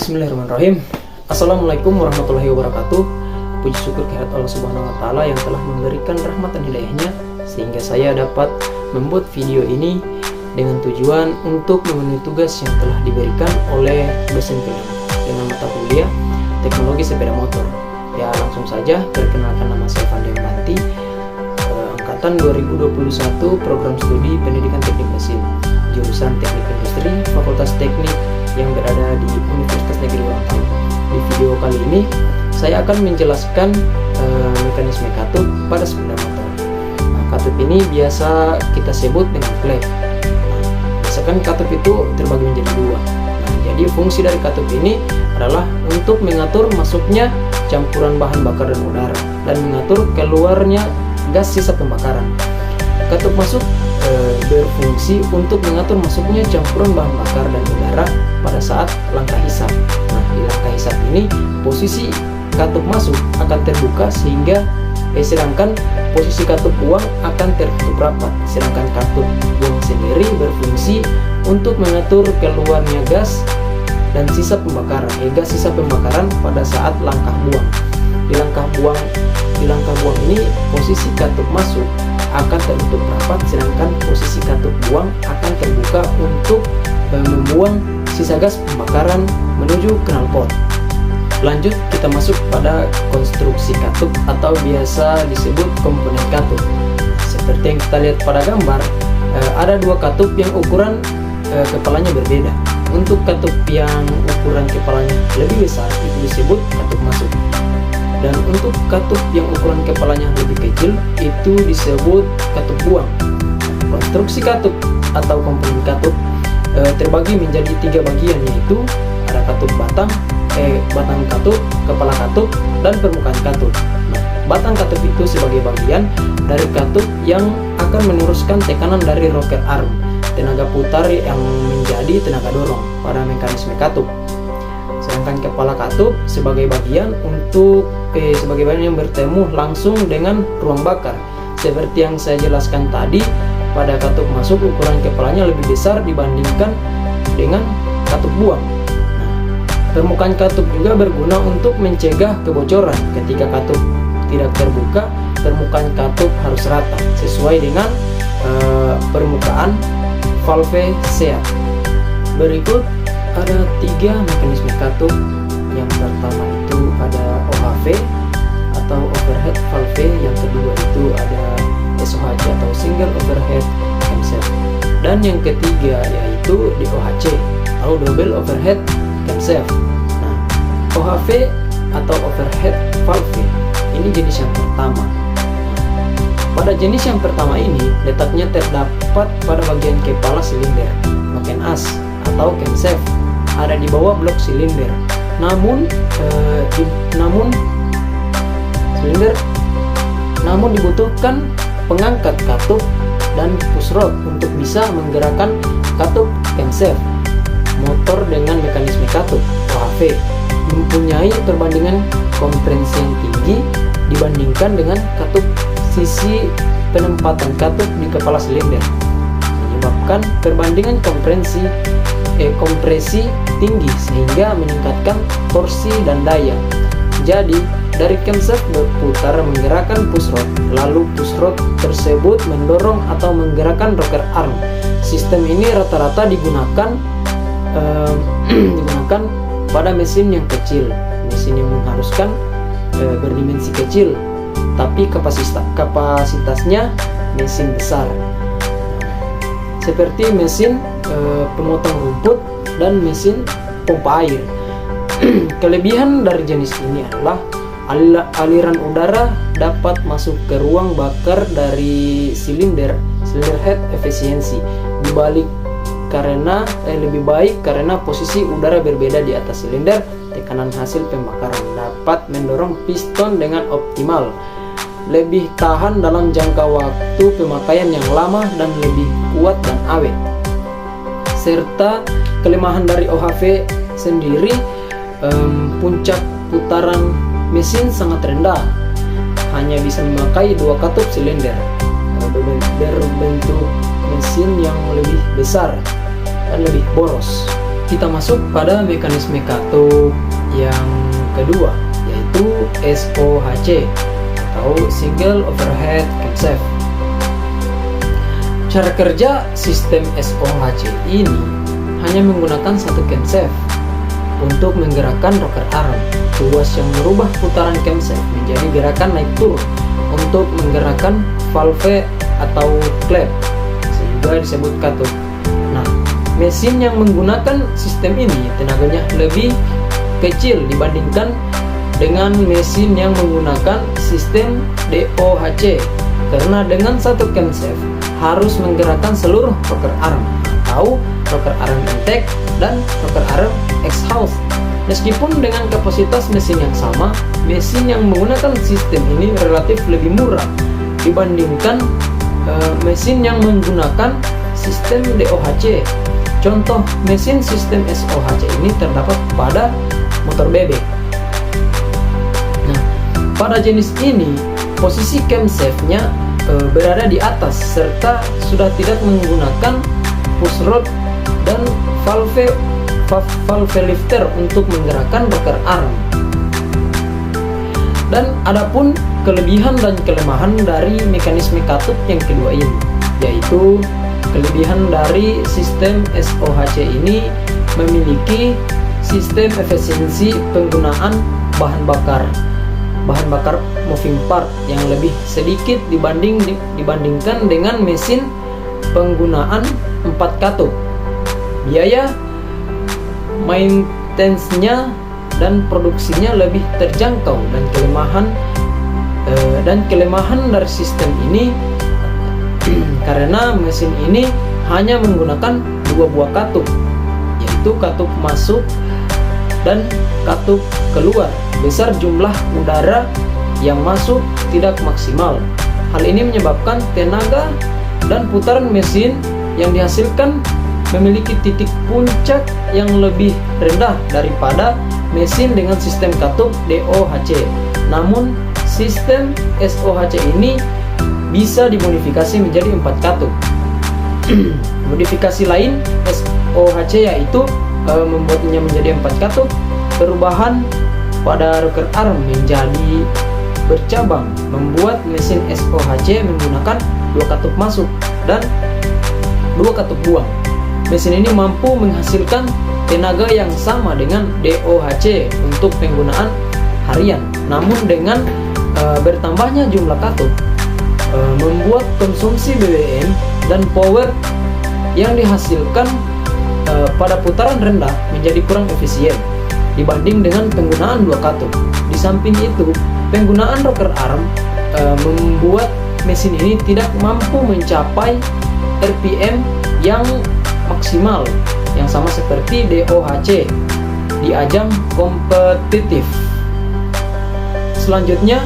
Bismillahirrahmanirrahim. Assalamualaikum warahmatullahi wabarakatuh. Puji syukur kehadirat Allah Subhanahu wa Ta'ala yang telah memberikan rahmat dan hidayahnya sehingga saya dapat membuat video ini dengan tujuan untuk memenuhi tugas yang telah diberikan oleh dosen dengan mata kuliah teknologi sepeda motor. Ya, langsung saja perkenalkan, nama saya Fandi Banti, angkatan 2021, program studi pendidikan teknik mesin, jurusan teknik industri, fakultas teknik yang berada di Universitas Negeri Gorontalo. Di video kali ini saya akan menjelaskan mekanisme katup pada sepeda motor. Nah, katup ini biasa kita sebut dengan klep. Misalkan katup itu terbagi menjadi dua. Nah, jadi fungsi dari katup ini adalah untuk mengatur masuknya campuran bahan bakar dan udara dan mengatur keluarnya gas sisa pembakaran. Katup masuk berfungsi untuk mengatur masuknya campuran bahan bakar dan udara pada saat langkah hisap. Nah, di langkah hisap ini posisi katup masuk akan terbuka sedangkan posisi katup buang akan tertutup rapat. Sedangkan katup buang sendiri berfungsi untuk mengatur keluarnya gas dan sisa pembakaran, gas sisa pembakaran pada saat langkah buang. Di langkah buang ini posisi katup masuk akan tertutup rapat, sedangkan posisi katup buang akan terbuka untuk membuang sisa gas pembakaran menuju knalpot. Lanjut, kita masuk pada konstruksi katup atau biasa disebut komponen katup. Seperti yang kita lihat pada gambar, ada dua katup yang ukuran kepalanya berbeda. Untuk katup yang ukuran kepalanya lebih besar itu disebut katup masuk. Dan untuk katup yang ukuran kepalanya lebih kecil itu disebut katup buang. Konstruksi katup atau komponen katup terbagi menjadi tiga bagian, yaitu ada katup batang katup, kepala katup, dan permukaan katup. Nah, batang katup itu sebagai bagian dari katup yang akan meneruskan tekanan dari rocker arm, tenaga putar yang menjadi tenaga dorong pada mekanisme katup. Sedangkan kepala katup sebagai bagian yang bertemu langsung dengan ruang bakar. Seperti yang saya jelaskan tadi, pada katup masuk ukuran kepalanya lebih besar dibandingkan dengan katup buang. Nah, permukaan katup juga berguna untuk mencegah kebocoran. Ketika katup tidak terbuka, permukaan katup harus rata sesuai dengan permukaan valve seat. Berikut ada tiga mekanisme katup. Yang pertama itu ada OHV atau overhead valve, yang kedua itu ada SOHC atau single overhead camshaft, dan yang ketiga yaitu DOHC atau double overhead camshaft. Nah, OHV atau overhead valve ini jenis yang pertama. Pada jenis yang pertama ini letaknya terdapat pada bagian kepala silinder bagian as atau camshaft, ada di bawah blok silinder. Namun dibutuhkan pengangkat katup dan pushrod untuk bisa menggerakkan katup camshaft. Motor dengan mekanisme katup OHV mempunyai perbandingan kompresi yang tinggi dibandingkan dengan katup. Sisi penempatan katup di kepala silinder menyebabkan perbandingan kompresi tinggi sehingga meningkatkan torsi dan daya. Jadi dari camshaft berputar menggerakkan pushrod, lalu pushrod tersebut mendorong atau menggerakkan rocker arm. Sistem ini rata-rata digunakan pada mesin yang kecil, mesin yang mengharuskan berdimensi kecil tapi kapasitasnya mesin besar, seperti mesin pemotong rumput dan mesin pompa air. Kelebihan dari jenis ini adalah aliran udara dapat masuk ke ruang bakar dari silinder head efisiensi lebih baik karena posisi udara berbeda di atas silinder. Tekanan hasil pembakaran dapat mendorong piston dengan optimal, lebih tahan dalam jangka waktu pemakaian yang lama dan lebih kuat dan awet. Serta kelemahan dari OHV sendiri, puncak putaran mesin sangat rendah, hanya bisa memakai dua katup silinder, berbentuk mesin yang lebih besar dan lebih boros. kita masuk pada mekanisme katup yang kedua, yaitu SOHC atau Single Overhead Camshaft. Cara kerja sistem SOHC ini hanya menggunakan satu camshaft untuk menggerakkan rocker arm, tuas yang merubah putaran camshaft menjadi gerakan naik turun untuk menggerakkan valve atau klep, sehingga disebut katup. Nah, mesin yang menggunakan sistem ini tenaganya lebih kecil dibandingkan dengan mesin yang menggunakan sistem DOHC, karena dengan satu camshaft harus menggerakkan seluruh rocker arm atau rocker arm intake dan rocker arm exhaust. Meskipun dengan kapasitas mesin yang sama, mesin yang menggunakan sistem ini relatif lebih murah dibandingkan mesin yang menggunakan sistem DOHC. Contoh mesin sistem SOHC ini terdapat pada motor bebek. Nah, pada jenis ini posisi camshaftnya berada di atas serta sudah tidak menggunakan push rod dan valve lifter untuk menggerakkan rocker arm. Dan adapun kelebihan dan kelemahan dari mekanisme katup yang kedua ini, yaitu kelebihan dari sistem SOHC ini memiliki sistem efisiensi penggunaan bahan bakar moving part yang lebih sedikit dibandingkan dengan mesin penggunaan 4 katup. Biaya maintenance-nya dan produksinya lebih terjangkau, dan kelemahan dari sistem ini karena mesin ini hanya menggunakan 2 buah katup, yaitu katup masuk dan katup keluar. Besar jumlah udara yang masuk tidak maksimal. Hal ini menyebabkan tenaga dan putaran mesin yang dihasilkan memiliki titik puncak yang lebih rendah daripada mesin dengan sistem katup DOHC. Namun sistem SOHC ini bisa dimodifikasi menjadi 4 katup. Modifikasi lain SOHC yaitu membuatnya menjadi 4 katup, perubahan pada rocker arm menjadi bercabang, membuat mesin SOHC menggunakan 2 katup masuk dan 2 katup buang. Mesin ini mampu menghasilkan tenaga yang sama dengan DOHC untuk penggunaan harian, namun dengan bertambahnya jumlah katup membuat konsumsi BBM dan power yang dihasilkan pada putaran rendah menjadi kurang efisien dibanding dengan penggunaan 2 katup. Di samping itu, penggunaan rocker arm membuat mesin ini tidak mampu mencapai RPM yang maksimal yang sama seperti DOHC di ajang kompetitif. Selanjutnya,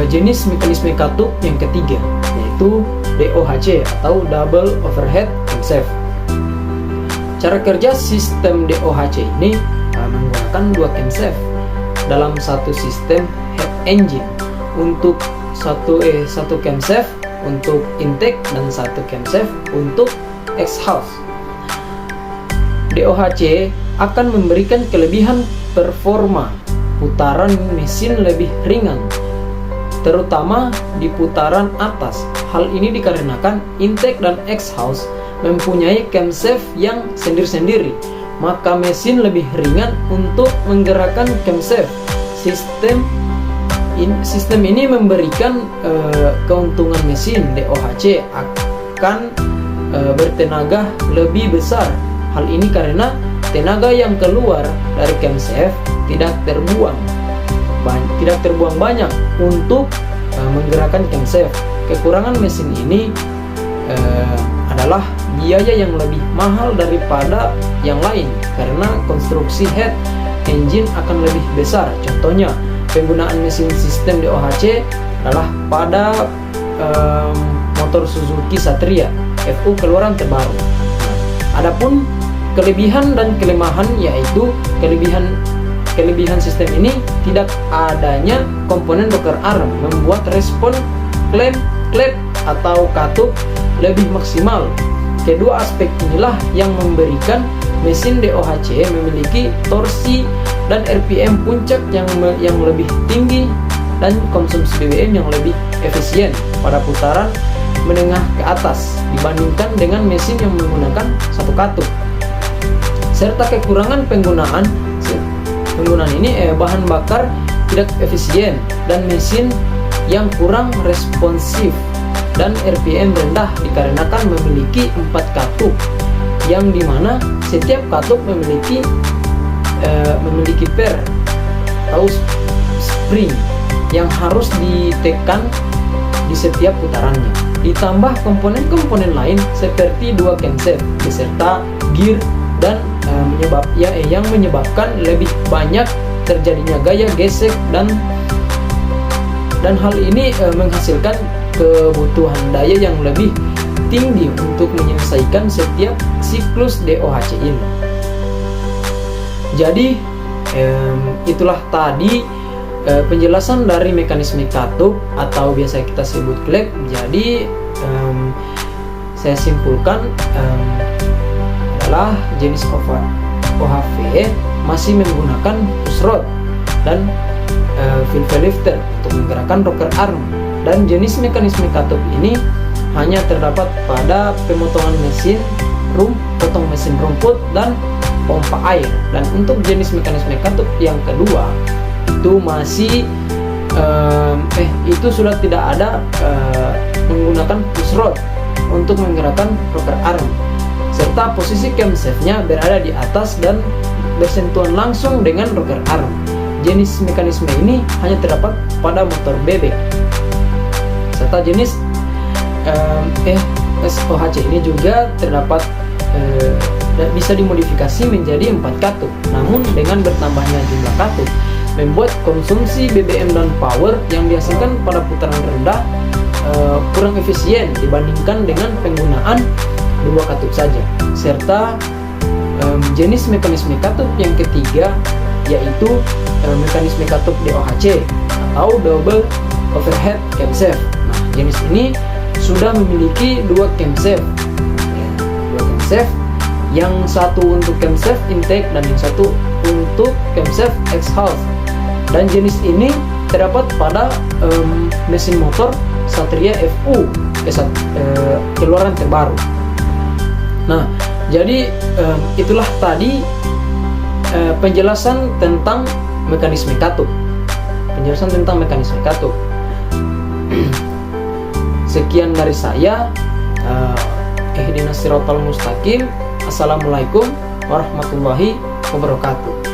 jenis mekanisme katup yang ketiga, yaitu DOHC atau Double Overhead Camshaft. Cara kerja sistem DOHC ini menggunakan 2 camshaft dalam satu sistem head engine, untuk satu camshaft untuk intake dan 1 camshaft untuk exhaust. DOHC akan memberikan kelebihan performa putaran mesin lebih ringan, terutama di putaran atas. Hal ini dikarenakan intake dan exhaust mempunyai camshaft yang sendiri-sendiri, maka mesin lebih ringan untuk menggerakkan camshaft. Sistem ini memberikan keuntungan mesin DOHC akan bertenaga lebih besar. Hal ini karena tenaga yang keluar dari camshaft tidak terbuang banyak untuk menggerakkan camshaft. Kekurangan mesin ini adalah biaya yang lebih mahal daripada yang lain karena konstruksi head engine akan lebih besar. Contohnya, penggunaan mesin sistem DOHC adalah pada motor Suzuki Satria FU keluaran terbaru. Adapun kelebihan dan kelemahan, yaitu kelebihan sistem ini tidak adanya komponen rocker arm membuat respon klep atau katup lebih maksimal. Kedua aspek inilah yang memberikan mesin DOHC memiliki torsi dan RPM puncak yang lebih tinggi dan konsumsi BBM yang lebih efisien pada putaran menengah ke atas dibandingkan dengan mesin yang menggunakan satu katup. Serta kekurangan penggunaan ini bahan bakar tidak efisien dan mesin yang kurang responsif dan RPM rendah dikarenakan memiliki 4 katup yang dimana setiap katup memiliki per atau spring yang harus ditekan di setiap putarannya. Ditambah komponen-komponen lain seperti 2 camshaft beserta gear dan yang menyebabkan lebih banyak terjadinya gaya gesek dan hal ini menghasilkan kebutuhan daya yang lebih tinggi untuk menyelesaikan setiap siklus DOHC ini. Jadi itulah tadi penjelasan dari mekanisme katup atau biasa kita sebut klep. Jadi saya simpulkan adalah jenis OHV masih menggunakan push rod dan valve lifter untuk menggerakkan rocker arm, dan jenis mekanisme katup ini hanya terdapat pada pemotongan mesin potong mesin rumput dan pompa air. Dan untuk jenis mekanisme katup yang kedua itu masih itu sudah tidak ada menggunakan push rod untuk menggerakkan rocker arm, serta posisi camshaftnya berada di atas dan bersentuhan langsung dengan rocker arm. Jenis mekanisme ini hanya terdapat pada motor bebek. Serta jenis SOHC ini juga terdapat dan bisa dimodifikasi menjadi 4 katup. Namun dengan bertambahnya jumlah katup membuat konsumsi BBM dan power yang dihasilkan pada putaran rendah kurang efisien dibandingkan dengan penggunaan 2 katup saja. Serta jenis mekanisme katup yang ketiga yaitu mekanisme katup DOHC atau double overhead camshaft. Nah, jenis ini sudah memiliki 2 camshaft, yang satu untuk camshaft intake dan yang satu untuk camshaft exhaust. Dan jenis ini terdapat pada mesin motor Satria FU keluaran terbaru. Nah, jadi itulah tadi penjelasan tentang mekanisme katup. Sekian dari saya. Ihdinas siratal mustaqim. Assalamualaikum warahmatullahi wabarakatuh.